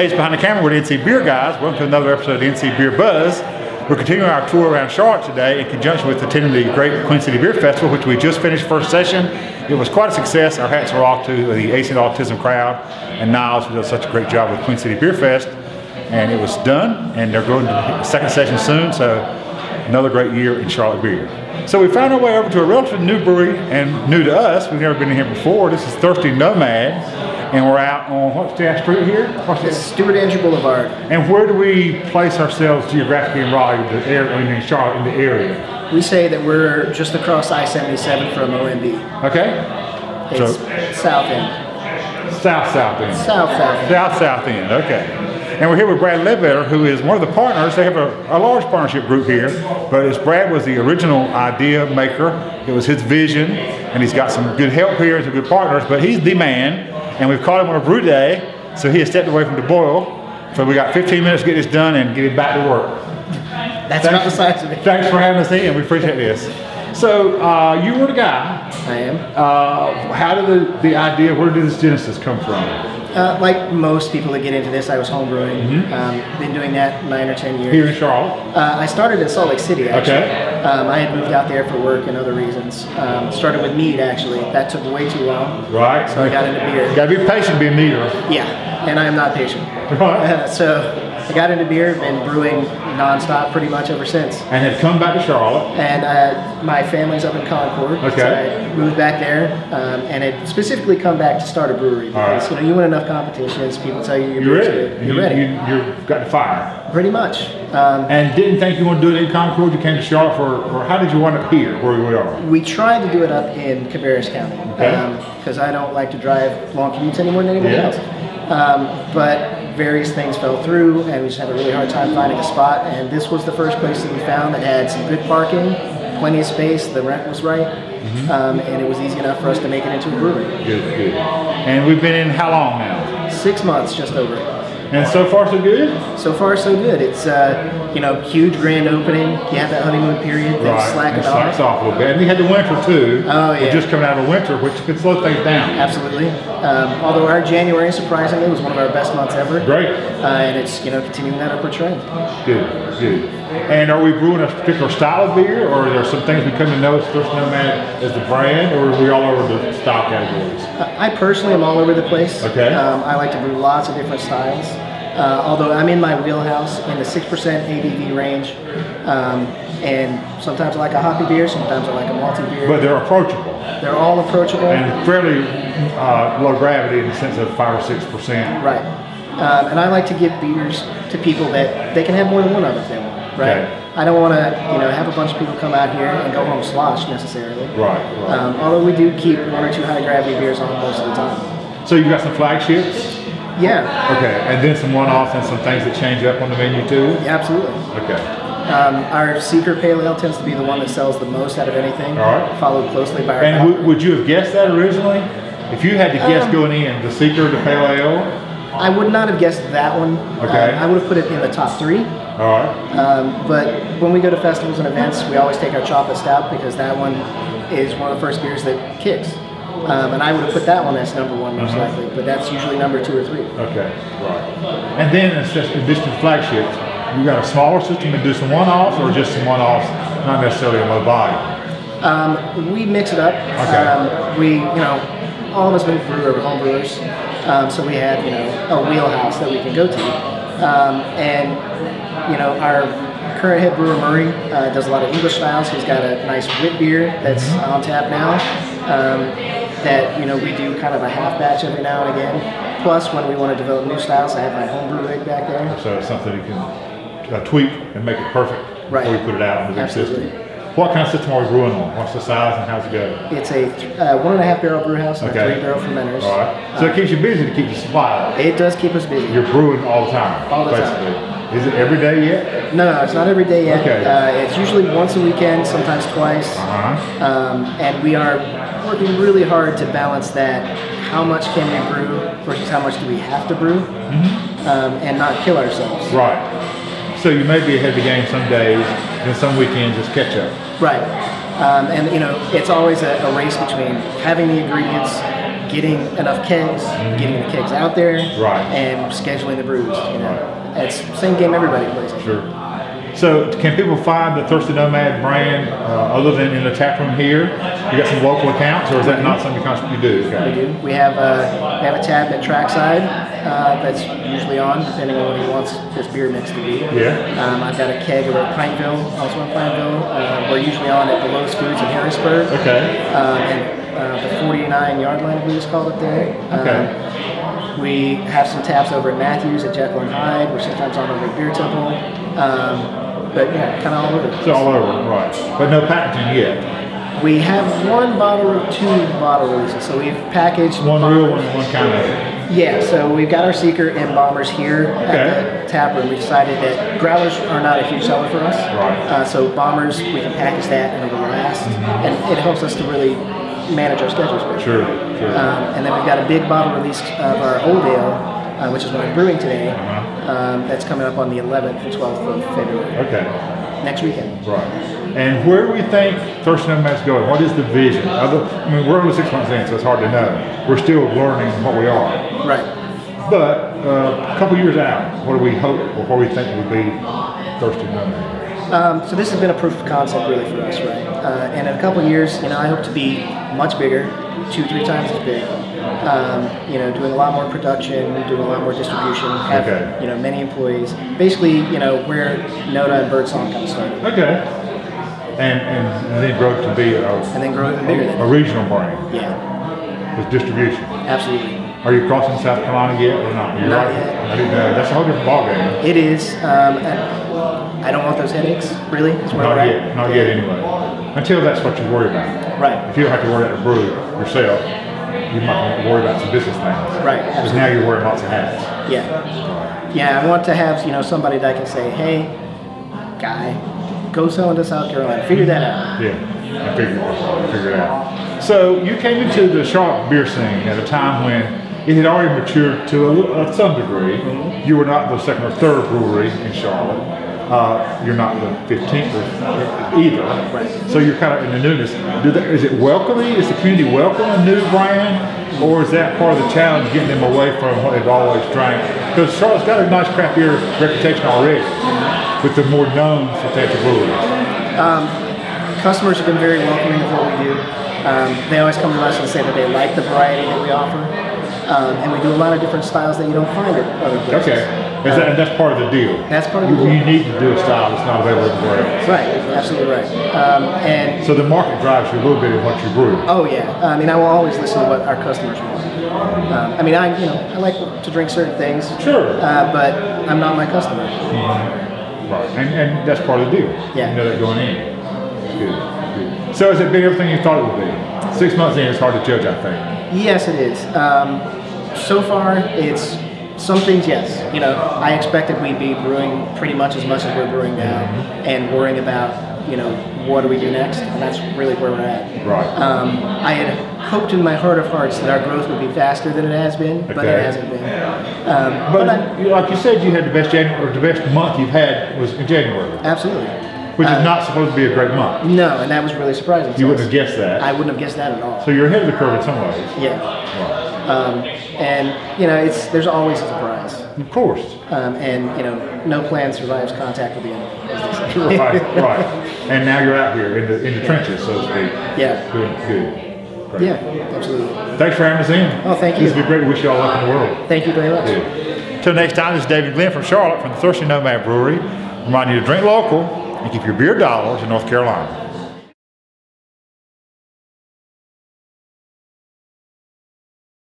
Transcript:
Dave's behind the camera with NC Beer Guys. Welcome to another episode of NC Beer Buzz. We're continuing our tour around Charlotte today in conjunction with attending the great Queen City Beer Festival, which we just finished first session. It was quite a success. Our hats are off to the ACN Autism crowd and Niles, who does such a great job with Queen City Beer Fest. And it was done, and they're going to the second session soon, so another great year in Charlotte beer. So we found our way over to a relatively new brewery and new to us. We've never been in here before. This is Thirsty Nomad. And we're out on, what's the street here? It's Stuart Andrew Blvd A. And where do we place ourselves geographically in Raleigh, in Charlotte, in the area? We say that we're just across I-77 from OMB. Okay. It's south end. South end. South end. South end, okay. And we're here with Brad Ledbetter, who is one of the partners. They have a large partnership group here, but Brad was the original idea maker. It was his vision, and he's got some good help here, some good partners, but he's the man. And we've caught him on a brew day, so he has stepped away from the boil. So we got 15 minutes to get this done and get him back to work. That's about the size of it. Thanks for having us in, we appreciate this. So you were the guy. I am. How did the idea, where did this genesis come from? Like most people that get into this, I was homebrewing. Been doing that 9 or 10 years. Here in Charlotte? I started in Salt Lake City, actually. Okay. I had moved out there for work and other reasons. Started with mead, actually. That took way too long. Right. So I got into beer. You gotta be patient being meader. Yeah, and I am not patient. Right. So I got into beer, been brewing nonstop pretty much ever since. And had come back to Charlotte. And my family's up in Concord. Okay. So I moved back there and had specifically come back to start a brewery because you know, you win enough competitions, people tell you you're ready. You're ready. You've got the fire. Pretty much. And didn't think you want to do it in Concord. You came to Charlotte or how did you wind up here where we are? We tried to do it up in Cabarrus County because I don't like to drive long commutes anymore than anybody else. But various things fell through and we just had a really hard time finding a spot, and this was the first place that we found that had some good parking, plenty of space, the rent was right, and it was easy enough for us to make it into a brewery. Good. And we've been in how long now? 6 months, just over. And so far so good? So far so good. It's you know, huge grand opening. You have that honeymoon period, then slack it off. Slacks off a little bit. And we had the winter too. Oh yeah. We're just coming out of winter, which could slow things down. Absolutely. Although our January, surprisingly, was one of our best months ever. Great. And it's, you know, continuing that upward trend. Good. And are we brewing a particular style of beer, or are there some things we come to know as Thirsty Nomad as the brand, or are we all over the style categories? I personally am all over the place. Okay. I like to brew lots of different styles. Although I'm in my wheelhouse in the 6% ABV range, and sometimes I like a hoppy beer, sometimes I like a malty beer. But they're approachable. They're all approachable. And fairly low gravity in the sense of 5 or 6%. Right. And I like to give beers to people that they can have more than one of if they want. Right. Okay. I don't want to, you know, have a bunch of people come out here and go home sloshed necessarily. Right. Although we do keep 1 or 2 high gravity beers on most of the time. So you've got some flagships? Yeah. Okay, and then some one-offs and some things that change up on the menu too? Yeah, absolutely. Okay. Our Secret Pale Ale tends to be the one that sells the most out of anything. All right. Followed closely by our And would you have guessed that originally? If you had to guess going in, the Secret, the Pale Ale? I would not have guessed that one. Okay. I would have put it in the top 3. All right. But when we go to festivals and events, we always take our chocolate stout because that one is one of the first beers that kicks. And I would have put that one as number 1 most likely, but that's usually number 2 or 3. Okay, right. And then in addition to flagships, you got a smaller system to do some one-offs or just some one-offs, not necessarily a low volume? We mix it up. Okay. We, you know, all of us been home brewers, so we have, you know, a wheelhouse that we can go to. And, you know, our current head brewer, Murray, does a lot of English styles. He's got a nice wit beer that's on tap now. That, you know, we do kind of a half batch every now and again. Plus, when we want to develop new styles, I have my homebrew rig back there. So it's something you can tweak and make it perfect before you put it out in the big system. What kind of system are we brewing on? What's the size and how's it go? It's a 1.5 barrel brew house and a 3 barrel fermenters. All right. So it keeps you busy to keep the supply up. It does keep us busy. You're brewing all the time. All the basically. time. Is it every day yet? No, it's not every day yet. Okay. It's usually once a weekend, sometimes twice. And we are working really hard to balance that. How much can we brew versus how much do we have to brew, and not kill ourselves. Right. So you may be ahead of the game some days, and some weekends just catch up. Right. And you know, it's always a race between having the ingredients, getting enough kegs, getting the kegs out there, right, and scheduling the brews. You know, it's the same game everybody plays. Sure. So can people find the Thirsty Nomad brand other than in the tap room here? You got some local accounts, or is that not something you do? Okay. We do. We have a tab at Trackside that's usually on, depending on what he wants his beer mix to be. Yeah. I've got a keg over at Pineville, also in Pineville. We're usually on at the Lowe's Foods in Harrisburg. Okay. And the 49 Yard Line, I believe it's called up there. Okay. We have some taps over at Matthews at Jekyll and Hyde. We're sometimes on over at Beer Temple. But yeah, kind of all over. It's all over, right. But no packaging yet. We have one bottle or two bottle releases. So we've packaged one real one, one kind of. Yeah, so we've got our Seeker and Bombers here at the tap room. We decided that growlers are not a huge seller for us. Right. So Bombers, we can package that and it'll last. And it helps us to really manage our schedules better. Sure. And then we've got a big bottle release of our Old Ale, which is what I'm brewing today. That's coming up on the 11th and 12th of February. Okay. Next weekend. Right. And where do we think Thirsty Nomad's going? What is the vision? I mean, we're only 6 months in, so it's hard to know. We're still learning what we are. Right. But a couple years out, what do we hope, or what do we think will be Thirsty Nomad? So this has been a proof of concept really for us, right? And in a couple of years, you know, I hope to be much bigger, 2-3 times as big. You know, doing a lot more production, doing a lot more distribution, have you know, many employees. Basically, you know, where Noda and Birdsong kind of started. Okay. And then grow to be a regional brand. Yeah. With distribution. Absolutely. Are you crossing South Carolina yet or not? Not yet. I didn't know. That's a whole different ballgame. It is. I don't want those headaches, really. Not yet anyway. Until that's what you worry about. Right. If you don't have to worry about the brew yourself, you might worry about some business things. Right. Because now you're wearing lots of hats. Yeah. Yeah, I want to have, you know, somebody that I can say, hey, guy, go sell into South Carolina. Figure that out. Yeah, I figure it out. So you came into the Charlotte beer scene at a time when it had already matured to some degree. You were not the second or third brewery in Charlotte. You're not the 15th either. Right. So you're kind of in the newness. Is it welcoming? Is the community welcome a new brand? Or is that part of the challenge, getting them away from what they've always drank? Because Charlotte's got a nice craft beer reputation already with the more known substantial breweries. Customers have been very welcoming of what we do. They always come to us and say that they like the variety that we offer. And we do a lot of different styles that you don't find at other places. Okay. And that's part of the deal. That's part of the deal. You need to do a style that's not available everywhere else. Right, absolutely right. And so the market drives you a little bit in what you brew. Oh yeah, I mean, I will always listen to what our customers want. I mean, I like to drink certain things. Sure. But I'm not my customer. Right, and that's part of the deal. Yeah. You know that going in. Good. So has it been everything you thought it would be? 6 months in, it's hard to judge, I think. Yes, it is. So far, it's some things, yes. You know, I expected we'd be brewing pretty much as we're brewing now, and worrying about, you know, what do we do next, and that's really where we're at. Right. I had hoped in my heart of hearts that our growth would be faster than it has been, but it hasn't been. But like you said, you had the best January, or the best month you've had was in January. Absolutely. Which is not supposed to be a great month. No, and that was really surprising. You wouldn't have guessed that. I wouldn't have guessed that at all. So you're ahead of the curve in some ways. Yeah. Right. And you know, there's always a surprise. Of course. And you know, no plan survives contact with the enemy, as they say. Right. And now you're out here in the trenches, so to speak. Yeah. Good. Great. Yeah, absolutely. Thanks for having us in. Oh, thank you. This has been great. We wish you all luck in the world. Thank you very much. Till next time, this is David Glenn from Charlotte from the Thirsty Nomad Brewery. Remind you to drink local and keep your beer dollars in North Carolina.